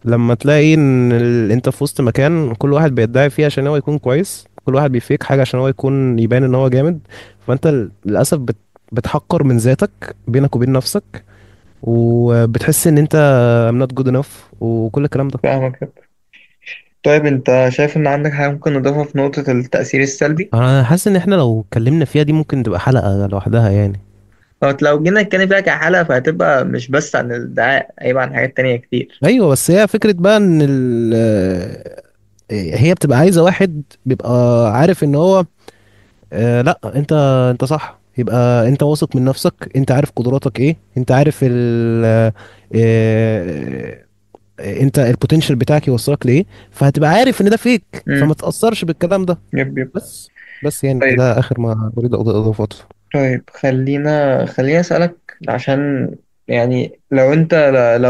لما تلاقي ان انت في وسط مكان كل واحد بيدعي فيه عشان هو يكون كويس، كل واحد بيفيك حاجه عشان هو يكون يبان ان هو جامد، فانت للاسف بتحقر من ذاتك بينك وبين نفسك، وبتحس ان انت I'm not good enough وكل الكلام ده. فاهمك كده. طيب انت شايف ان عندك حاجة ممكن نضيفها في نقطة التأثير السلبي؟ انا حاسس ان احنا لو اتكلمنا فيها دي ممكن تبقى حلقه لوحدها يعني. لو جينا نتكلم فيها كحالة فهتبقى مش بس عن الادعاء، هيبقى عن حاجات تانية كتير. ايوه، بس هي فكره بقى ان هي بتبقى عايزه واحد بيبقى عارف ان هو لا انت، انت صح، يبقى انت واثق من نفسك، انت عارف قدراتك ايه، انت عارف ال انت البوتنشال بتاعك يوصلك لايه، فهتبقى عارف ان ده فيك، فما امم. تأثرش بالكلام ده. يب يب. بس بس يعني طيب. ده اخر ما اريد اضافته. طيب خلينا اسالك، عشان يعني لو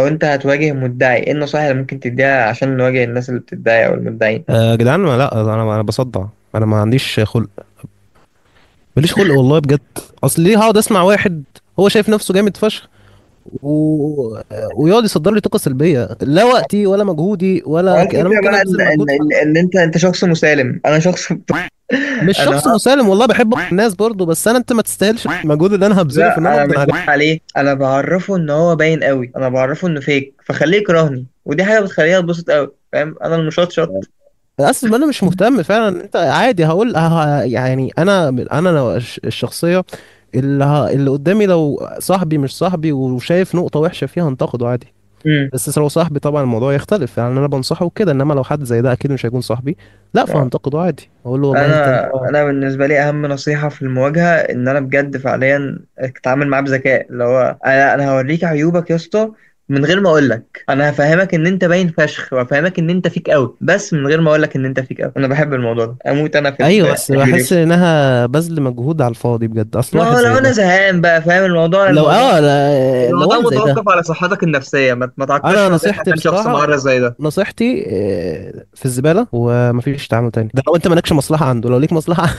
انت هتواجه مدعي، ايه النصائح اللي ممكن تديها عشان نواجه الناس اللي بتدعي او المدعين؟ يا جدعان ما لا، انا بصدع، انا ما عنديش خلق، ماليش خلق والله بجد. اصل ليه هقعد اسمع واحد هو شايف نفسه جامد فشخ ويقعد يصدر لي طاقه سلبيه، لا وقتي ولا مجهودي هو ولا انا الفكره ممكن بقى ان ابذل ان مجهود ان, إن انت شخص مسالم، انا شخص مش انا شخص مسالم والله، بحب الناس برضو، بس انت ما تستاهلش المجهود اللي انا هبذله في ان لا انا انا افضل مش عليك. بقول عليه، انا بعرفه ان هو باين قوي، انا بعرفه انه فيك، فخليه يكرهني، ودي حاجه بتخليني اتبسط قوي، فاهم؟ انا المشطشط. للاسف انا مش مهتم فعلا، انت عادي هقول يعني انا لو الشخصيه اللي قدامي لو صاحبي مش صاحبي وشايف نقطه وحشه فيها هنتقده عادي. امم. بس لو صاحبي طبعا الموضوع يختلف، يعني انا بنصحه وكده، انما لو حد زي ده اكيد مش هيكون صاحبي، لا فهنتقده عادي، اقول له والله انت. انا بالنسبه لي اهم نصيحه في المواجهه ان انا بجد فعليا اتعامل معاه بذكاء، اللي هو انا هوريك عيوبك يا اسطى من غير ما اقول لك، انا هفهمك ان انت باين فشخ، وهفهمك ان انت فيك قوي، بس من غير ما اقول لك ان انت فيك قوي. انا بحب الموضوع ده، اموت انا في ايوه بس بحس الريليشن. انها بذل مجهود على الفاضي بجد، اصل ما واحد هو زي لو انا ده زهقان بقى، فاهم الموضوع؟ لو لو الموضوع واحد زي ده، متوقف على صحتك النفسيه، ما تعكرش انا نفسيتك نصيحتي عشان شخص بصراحه، معرض زي ده. نصيحتي في الزباله ومفيش تعامل تاني. ده لو انت مالكش مصلحه عنده، لو ليك مصلحه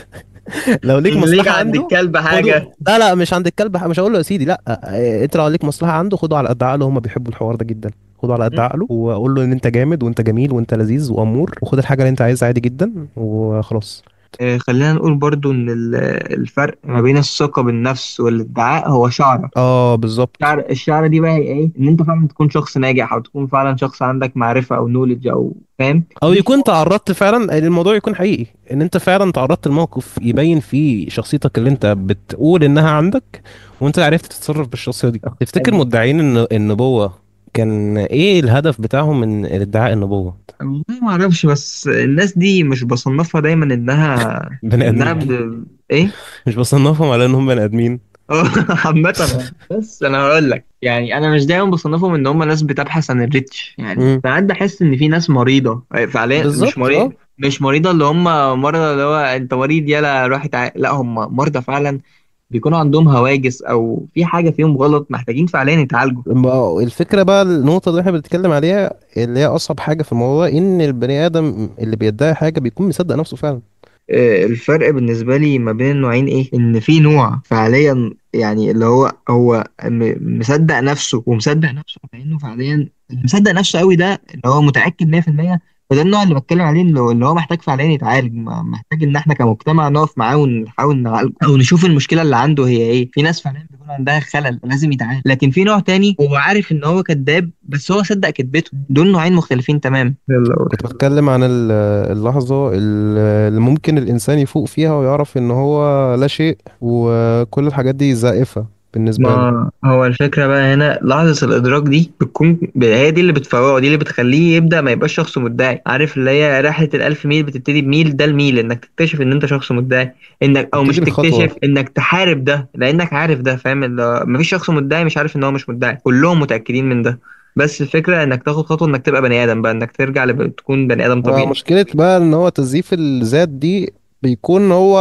لو ليك ليك مصلحه عند عنده الكلب خده. حاجه؟ لا لا مش عند الكلب، مش هقول له يا سيدي لا، انت لو ليك مصلحه عنده خده على قد عقله، هم بيحبوا الحوار ده جدا. خده على قد عقله وقول له ان انت جامد وانت جميل وانت لذيذ وامور، وخد الحاجه اللي انت عايزها عادي جدا وخلاص. خلينا نقول برضو إن الفرق ما بين الثقة بالنفس والادعاء هو شعرة. اه بالظبط. الشعرة دي بقى هي إيه؟ إن أنت فعلا تكون شخص ناجح، أو تكون فعلا شخص عندك معرفة أو نولج أو فاهم او دي. يكون تعرضت فعلا، الموضوع يكون حقيقي ان انت فعلا تعرضت لموقف يبين فيه شخصيتك اللي انت بتقول انها عندك، وانت عرفت تتصرف بالشخصية دي. تفتكر مدعين النبوة كان ايه الهدف بتاعهم من ادعاء النبوة؟ والله ما أعرفش، بس الناس دي مش بصنفها دايما بني إنها ادمين. إيه؟ مش بصنفهم على انهم بني ادمين. عامة بس أنا هقول لك، يعني أنا مش دايما بصنفهم إن هم ناس بتبحث عن الريتش، يعني امم ساعات بحس إن في ناس مريضة فعليا، مش بالظبط مريض، اه. مش مريضة اللي هم مرضى اللي هو أنت مريض يلا روح لا، هم مرضى فعلا، بيكونوا عندهم هواجس أو في حاجة فيهم غلط محتاجين فعليا يتعالجوا. الفكرة بقى النقطة اللي احنا بنتكلم عليها اللي هي أصعب حاجة في الموضوع، إن البني آدم اللي بيدعي حاجة بيكون مصدق نفسه فعلا. الفرق بالنسبة لي ما بين النوعين إيه؟ إن في نوع فعليا يعني اللي هو مصدق نفسه، ومصدق نفسه كأنه فعليا مصدق نفسه قوي، ده اللي هو متأكد 100%. فده النوع اللي بتكلم عليه، اللي هو محتاج فعليا يتعالج، محتاج إن إحنا كمجتمع نقف معاه ونحاول نعالجه أو نشوف المشكلة اللي عنده هي إيه. في ناس فعليا بيكون عندها خلل لازم يتعالج، لكن في نوع تاني هو عارف إن هو كذاب بس هو صدق كذبته. دول نوعين مختلفين تمام. يلا قول. كنت بتكلم عن اللحظة اللي ممكن الإنسان يفوق فيها ويعرف إن هو لا شيء وكل الحاجات دي زائفة بالنسبة له. ما هو الفكرة بقى هنا، لحظة الإدراك دي بتكون هي دي اللي بتفوقه، دي اللي بتخليه يبدأ ما يبقاش شخص مدعي. عارف اللي هي رحلة الألف ميل بتبتدي بميل، ده الميل إنك تكتشف إن أنت شخص مدعي، إنك أو مش ابتدي تكتشف، بالخطوة. إنك تحارب ده لأنك عارف ده، فاهم؟ اللي هو مفيش شخص مدعي مش عارف إن هو مش مدعي، كلهم متأكدين من ده. بس الفكرة إنك تاخد خطوة إنك تبقى بني آدم بقى، إنك ترجع تكون بني آدم طبيعي. مشكلة بقى إن هو تزييف الذات دي بيكون هو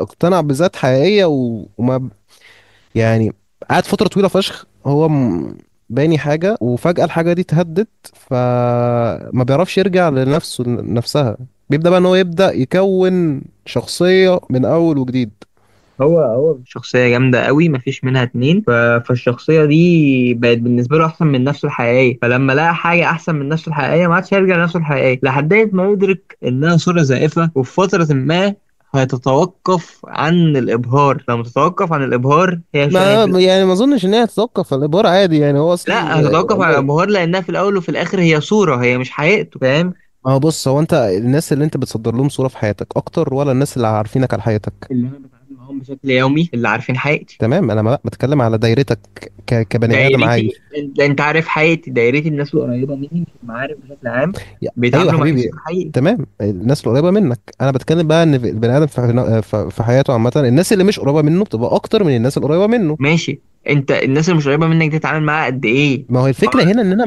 اقتنع بذات حقيقية وما يعني قعد فترة طويلة فشخ هو باني حاجة، وفجأة الحاجة دي اتهدت، فما بيعرفش يرجع لنفسه نفسها، بيبدأ بقى ان هو يبدأ يكون شخصية من اول وجديد. هو شخصية جامدة قوي مفيش منها اتنين، فالشخصية دي بقت بالنسبة له أحسن من نفسه الحقيقية، فلما لقى حاجة أحسن من نفسه الحقيقية ما عادش هيرجع لنفسه الحقيقية لحد ما يدرك إنها صورة زائفة، وفي فترة ما هتتوقف عن الإبهار. لما تتوقف عن الإبهار هي ما شاهد. يعني ما اظنش ان هي تتوقف الابهار عادي، يعني هو اصل لا، هتتوقف عن الإبهار لأنها في الأول وفي الآخر هي صورة، هي مش حقيقته، فاهم؟ ما هو بص، هو انت الناس اللي انت بتصدر لهم صورة في حياتك اكتر ولا الناس اللي عارفينك على حياتك؟ معاهم بشكل يومي اللي عارفين حقيقتي. تمام، انا ما بتكلم على دايرتك كبني ادم دايرتي، عايش. انت عارف حقيقتي، دايرتي الناس القريبه مني مش المعارف بشكل عام ايوه يا بيتعاملوا معايا حبيبي، بشكل حقيقي. تمام، الناس القريبه منك. انا بتكلم بقى ان البني ادم في حياته عامه، الناس اللي مش قريبه منه بتبقى اكتر من الناس القريبه منه. ماشي، انت الناس اللي مش قريبه منك دي تتعامل معاها قد ايه؟ ما هو الفكره هنا ان انا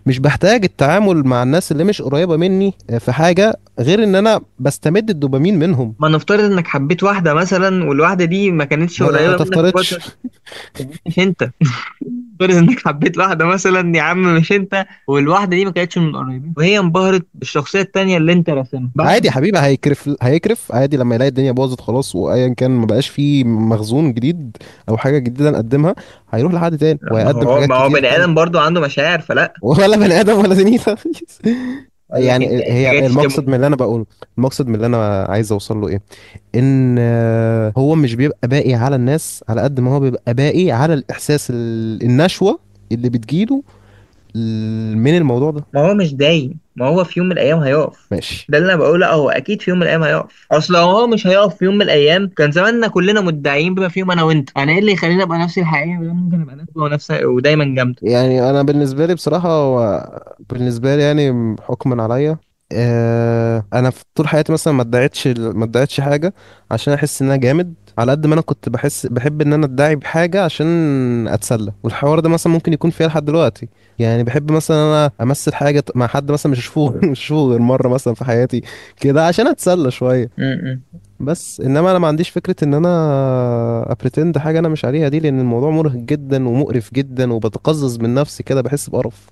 مش بحتاج التعامل مع الناس اللي مش قريبه مني في حاجه غير ان انا بستمد الدوبامين منهم. ما نفترض انك حبيت واحده مثلا، والواحده دي ما كانتش ما قريبه منك في تفترضش. فتره. مش انت. نفترض انك حبيت واحده مثلا يا عم، مش انت، والواحده دي ما كانتش من القريبين، وهي انبهرت بالشخصيه التانيه اللي انت راسمها عادي بعد. يا حبيبي، هيكرف عادي لما يلاقي الدنيا باظت خلاص، وايا كان ما بقاش فيه مخزون جديد او حاجه جديده نقدمها، هيروح لحد تاني ما وهيقدم هو حاجات ما هو كتير بني تاني. ادم برضو عنده مشاعر فلا. ولا بني ادم ولا دنيا. قال لك يعني انت جاي هي المقصد تشتمه. من اللي انا بقوله، المقصد من اللي انا عايز اوصل له ايه، ان هو مش بيبقى باقي على الناس على قد ما هو بيبقى باقي على الاحساس النشوة اللي بتجيله من الموضوع ده. ما هو مش دايم، ما هو في يوم من الايام هيقف. ماشي. ده اللي انا بقوله، لا هو اكيد في يوم من الايام هيقف. اصل لو هو مش هيقف في يوم من الايام كان زماننا كلنا مدعيين بما فيهم انا وانت. انا ايه اللي يخليني ابقى نفسي الحقيقيه ممكن ابقى نفسي ونفسي ودايما جامده. يعني انا بالنسبه لي بصراحه، بالنسبه لي يعني حكما عليا، انا في طول حياتي مثلا ما ادعيتش حاجه عشان احس ان انا جامد، على قد ما انا كنت بحب ان انا ادعي بحاجه عشان اتسلى. والحوار ده مثلا ممكن يكون فيها لحد دلوقتي. يعني بحب مثلا انا امثل حاجه مع حد مثلا مش اشوفه مش اشوفه غير مره مثلا في حياتي كده عشان اتسلى شويه. م-م. بس انما انا ما عنديش فكره ان انا ابريتند حاجه انا مش عليها دي، لان الموضوع مرهق جدا ومقرف جدا وبتقزز من نفسي كده، بحس بقرف.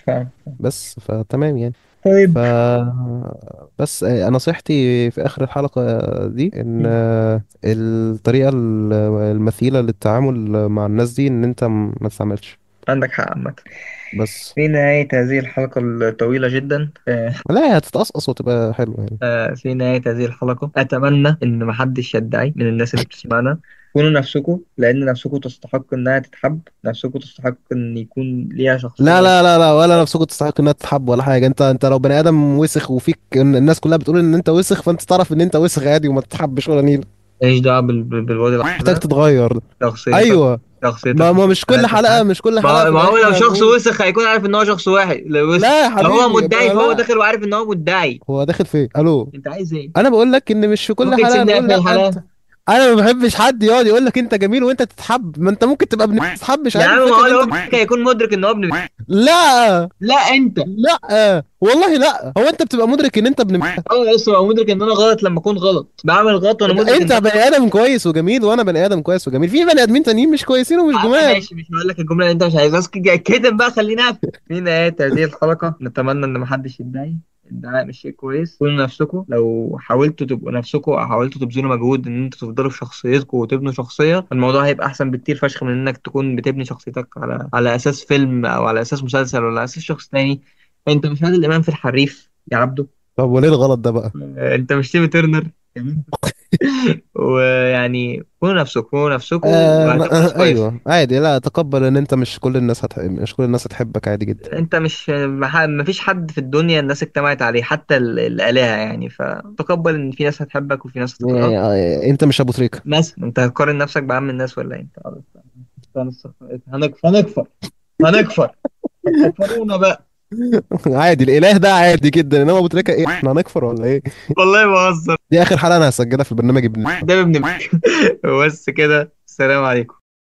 فاهم. بس فتمام يعني. ف طيب. بس نصيحتي في اخر الحلقه دي ان م. الطريقه المثيله للتعامل مع الناس دي ان انت ما تستعملش. عندك حق عامة. بس في نهاية هذه الحلقة الطويلة جدا، لا، هي هتتقصقص وتبقى حلوه يعني. في نهاية هذه الحلقة أتمنى إن محدش يدعي من الناس اللي بتسمعنا. كونوا نفسكم، لأن نفسكم تستحق إنها تتحب، نفسكم تستحق إن يكون ليها لا شخصية. لا لا لا، ولا نفسكم تستحق انها تتحب ولا حاجه. انت لو بني ادم وسخ وفيك الناس كلها بتقول ان انت وسخ، فانت تعرف ان انت وسخ عادي وما تتحبش ولا نيله. ماليش دعوة بالواد الأحمر محتاج ده. تتغير. شخصيتك، ايوه. شخصيتك ما مش مش كل ملهاش حلقه حد. مش كل ما حلقه هو في ما هو لو الاخر شخص هنقول. وسخ هيكون عارف إن هو شخص واحد لو وسخ. لا يا لو هو حبيبي مدعي فهو لا. داخل وعارف إن هو مدعي. هو داخل فين؟ الو. أنت عايز إيه؟ انا بقول لك ان مش في كل ممكن حلقه تسيبني نقول أقفل لا انت. الحلقة؟ انا ما بحبش حد يقعد يقول لك انت جميل وانت تتحب. ما انت ممكن تبقى ابن تتحبش يا عادي، عم ما الفكره هو ان لو انت ابنك هيكون مدرك إن هو ابن. لا لا أنت. لا والله لا. هو انت بتبقى مدرك ان انت ابن اه يا اسطى، هو مدرك ان انا غلط لما اكون غلط، بعمل غلط وانا مدرك ان انت انا بني غلط. ادم كويس وجميل، وانا بني ادم كويس وجميل، في بني ادمين تانيين مش كويسين ومش يا عم جمال. ماشي، مش هقول لك الجمله اللي انت مش عايزها، اسكت كده بقى، خلينا أقفل. في نهايه هذه الحلقه نتمنى ان محدش يدعي. الدعاء مش شيء كويس. كونوا نفسكم. لو حاولتوا تبقوا نفسكم او حاولتوا تبذلوا مجهود ان انتوا تفضلوا في شخصيتكم وتبنوا شخصيه، الموضوع هيبقى احسن بكتير فشخ من انك تكون بتبني شخصيتك على اساس فيلم او على اساس مسلسل ولا على اساس شخص تاني. انت مش عادل امام في الحريف يا عبده. طب وليه الغلط ده بقى؟ انت مش تيمي ترنر. ويعني كونوا نفسكم، كونوا نفسكم وهتبقوا ناس كويسة. ايوه عادي. لا، تقبل ان انت مش كل الناس هتحبك عادي جدا. انت مش مفيش حد في الدنيا الناس اجتمعت عليه حتى الآلهة يعني، فتقبل ان في ناس هتحبك وفي ناس هتكرهك. انت مش ابو تريكة. مثلا انت هتقارن نفسك بعام الناس ولا إيه؟ انت هنكفر، هنكفر، هتكفرونا بقى. عادي، الاله ده عادي جدا، انما ابو تريكة ايه؟ احنا هنكفر ولا ايه؟ والله بهزر. دي اخر حلقة انا هسجلها في البرنامج ابن. ده ابن بس كده، السلام عليكم.